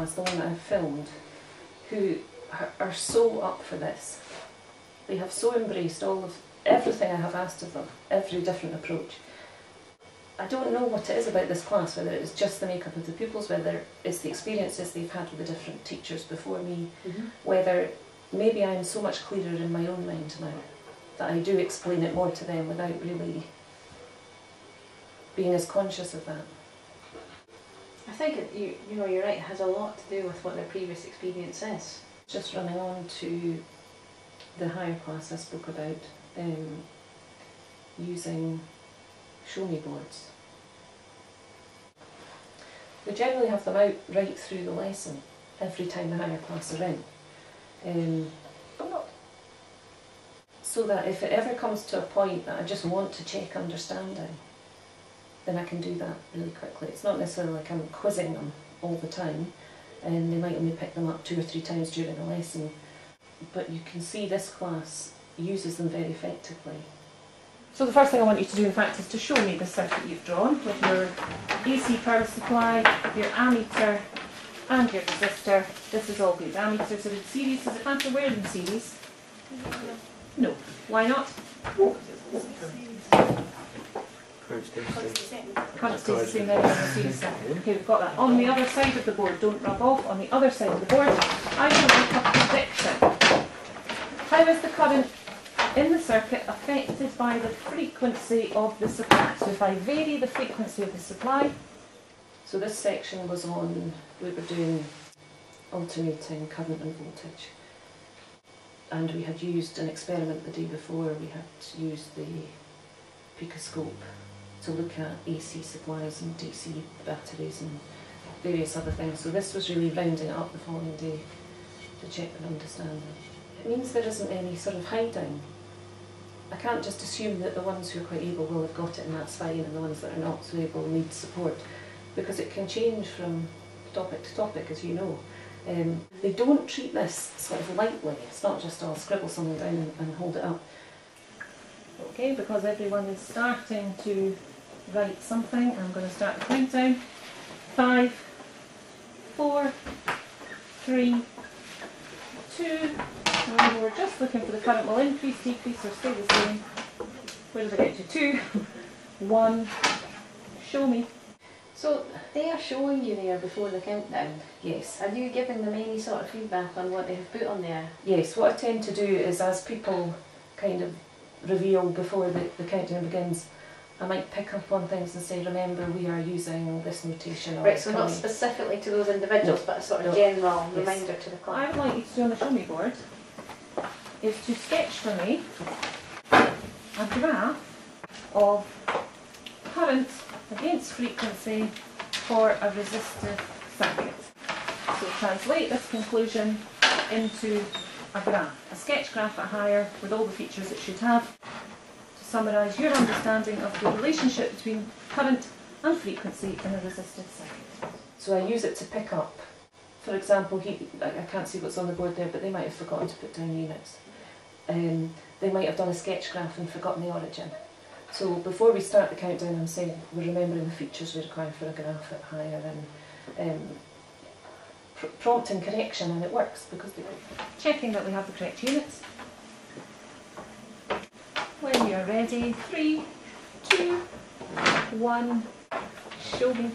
class, the one that I've filmed, who are so up for this. They have so embraced everything I have asked of them, every different approach. I don't know what it is about this class, whether it's just the makeup of the pupils, whether it's the experiences they've had with the different teachers before me, whether maybe I'm so much clearer in my own mind now that I do explain it more to them without really being as conscious of that. I think you know, you're right, it has a lot to do with what their previous experience is. Just running on to the higher class I spoke about, using show me boards. We generally have them out right through the lesson every time the higher class are in. So that if it ever comes to a point that I just want to check understanding, then I can do that really quickly. It's not necessarily like I'm quizzing them all the time, and they might only pick them up 2 or 3 times during a lesson, but you can see this class uses them very effectively. So the first thing I want you to do in fact is to show me the circuit you've drawn with your AC power supply, your ammeter and your resistor. This is all good. Ammeters are in series. Does it matter where in series? No. Why not? Current stays the same there in the series circuit. Okay, we've got that. On the other side of the board, don't rub off, on the other side of the board, I will make a prediction. How is the current in the circuit affected by the frequency of the supply? So if I vary the frequency of the supply, so this section was on, we were doing alternating current and voltage. And we had used an experiment the day before, we had used the picoscope to look at AC supplies and DC batteries and various other things. So this was really rounding it up the following day to check their understanding. It means there isn't any sort of hiding. I can't just assume that the ones who are quite able will have got it and that's fine, and the ones that are not so able need support, because it can change from topic to topic, as you know. They don't treat this sort of lightly. It's not just I'll scribble something down and hold it up. Okay, because everyone is starting to write something, I'm going to start the countdown. 5, 4, 3, 2, and we're just looking for the current will increase, decrease or stay the same. Where did I get to? 2, 1, show me. So they are showing you there before the countdown. Yes. Are you giving them any sort of feedback on what they have put on there? Yes, what I tend to do is as people kind of reveal before the countdown begins, I might pick up on things and say, remember we are using this notation. Right, so not specifically to those individuals, but a sort of general reminder to the class. What I would like you to do on the show me board is to sketch for me a graph of current against frequency for a resistive circuit. So translate this conclusion into a graph, a sketch graph at higher with all the features it should have to summarise your understanding of the relationship between current and frequency in a resistive circuit. So I use it to pick up, for example, I can't see what's on the board there, but they might have forgotten to put down units. They might have done a sketch graph and forgotten the origin. So before we start the countdown, I'm saying we're remembering the features we require for a graph at higher, and prompting correction, and it works because we're checking that we have the correct units. When you're ready, 3, 2, 1, show me.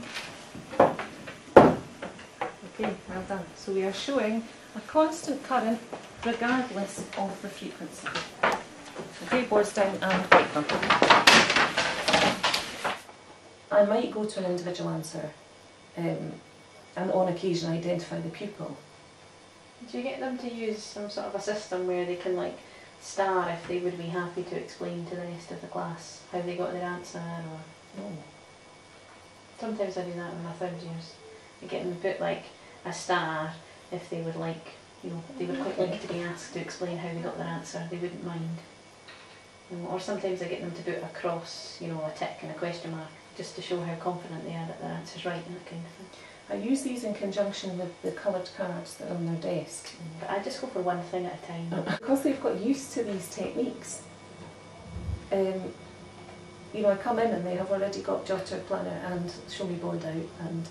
Okay, well done. So we are showing a constant current regardless of the frequency. Okay, boards down and write them. I might go to an individual answer and on occasion identify the pupil. Do you get them to use some sort of a system where they can like star if they would be happy to explain to the rest of the class how they got their answer, or No. Sometimes I do that with my third years. I get them to put like a star if they would like, you know, they would quite like to be asked to explain how they got their answer, they wouldn't mind. Or sometimes I get them to put a cross, you know, a tick and a question mark, just to show how confident they are that their answer's right and that kind of thing. I use these in conjunction with the coloured cards that are on their desk. But I just go for one thing at a time. Because they've got used to these techniques, you know, I come in and they have already got jotter, planner and show me board out, and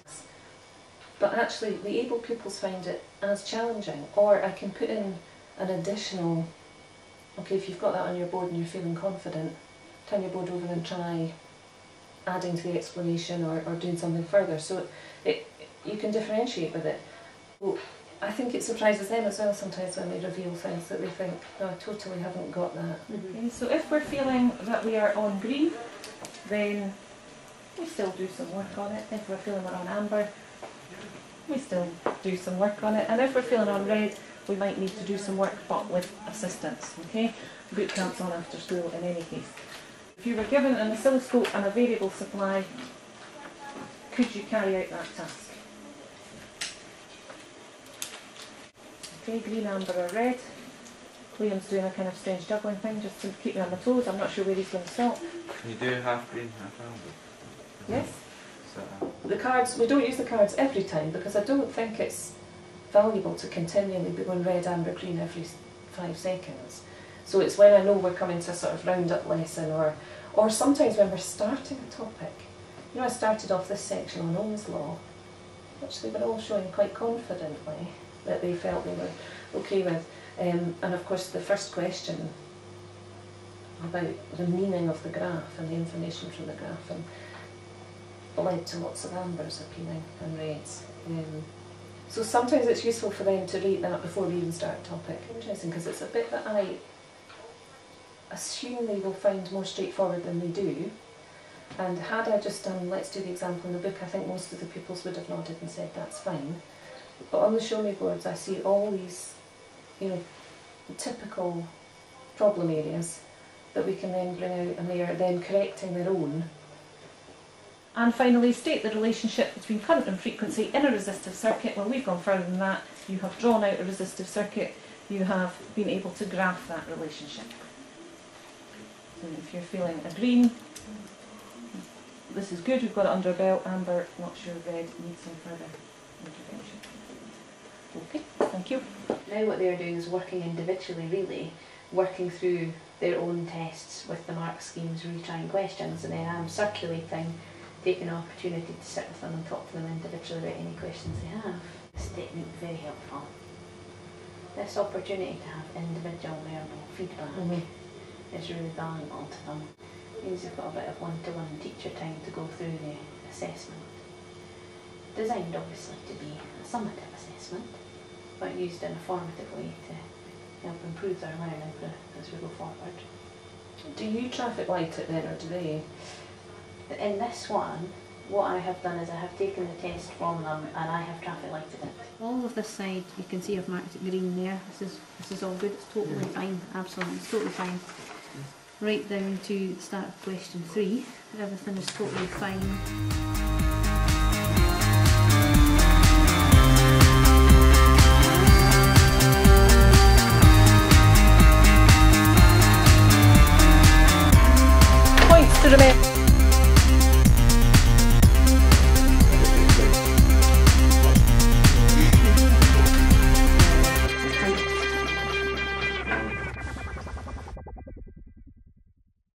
but actually the able pupils find it as challenging. Or I can put in an additional, okay, if you've got that on your board and you're feeling confident, turn your board over and try adding to the explanation or doing something further. So you can differentiate with it. Well, I think it surprises them as well sometimes when they reveal things that they think, no, I totally haven't got that. Okay, so if we're feeling that we are on green, then we still do some work on it. If we're feeling we're on amber, we still do some work on it. And if we're feeling on red, we might need to do some work, but with assistance. Okay, boot camp's on after school in any case. If you were given an oscilloscope and a variable supply, could you carry out that task? Okay, green, amber or red. Liam's doing a kind of strange juggling thing just to keep me on my toes. I'm not sure where he's going to stop. Can you do half green, half amber? Yes. So, The cards, we don't use the cards every time because I don't think it's valuable to continually be going red, amber, green every 5 seconds. So it's when I know we're coming to a sort of round up lesson, or sometimes when we're starting a topic. You know, I started off this section on Ohm's law, which they were all showing quite confidently that they felt they were okay with. And of course the first question about the meaning of the graph and the information from the graph and led to lots of ambers appearing and reds. So sometimes it's useful for them to rate that before we even start a topic. Interesting, because it's a bit that I assume they will find more straightforward than they do. And had I just done, let's do the example in the book, I think most of the pupils would have nodded and said that's fine. But on the show me boards I see all these, you know, typical problem areas that we can then bring out, and they are then correcting their own. And finally, state the relationship between current and frequency in a resistive circuit. Well, we've gone further than that. You have drawn out a resistive circuit. You have been able to graph that relationship. And if you're feeling a green, this is good, we've got it under a belt. Amber, not sure, red, needs some further intervention. Okay, thank you. Now what they're doing is working individually, really, working through their own tests with the mark schemes, retrying questions, and then I'm circulating, taking an opportunity to sit with them and talk to them individually about any questions they have. This technique is very helpful. This opportunity to have individual learning feedback is really valuable to them. It means you've got a bit of one-to-one teacher time to go through the assessment. Designed obviously to be a summative assessment, but used in a formative way to help improve their learning as we go forward. Do you traffic light it then, or do they? In this one, what I have done is I have taken the test from them and I have traffic lighted it. All of this side, you can see I've marked it green there. This is all good, it's totally fine, absolutely, it's totally fine. Right down to the start of question 3, everything is totally fine.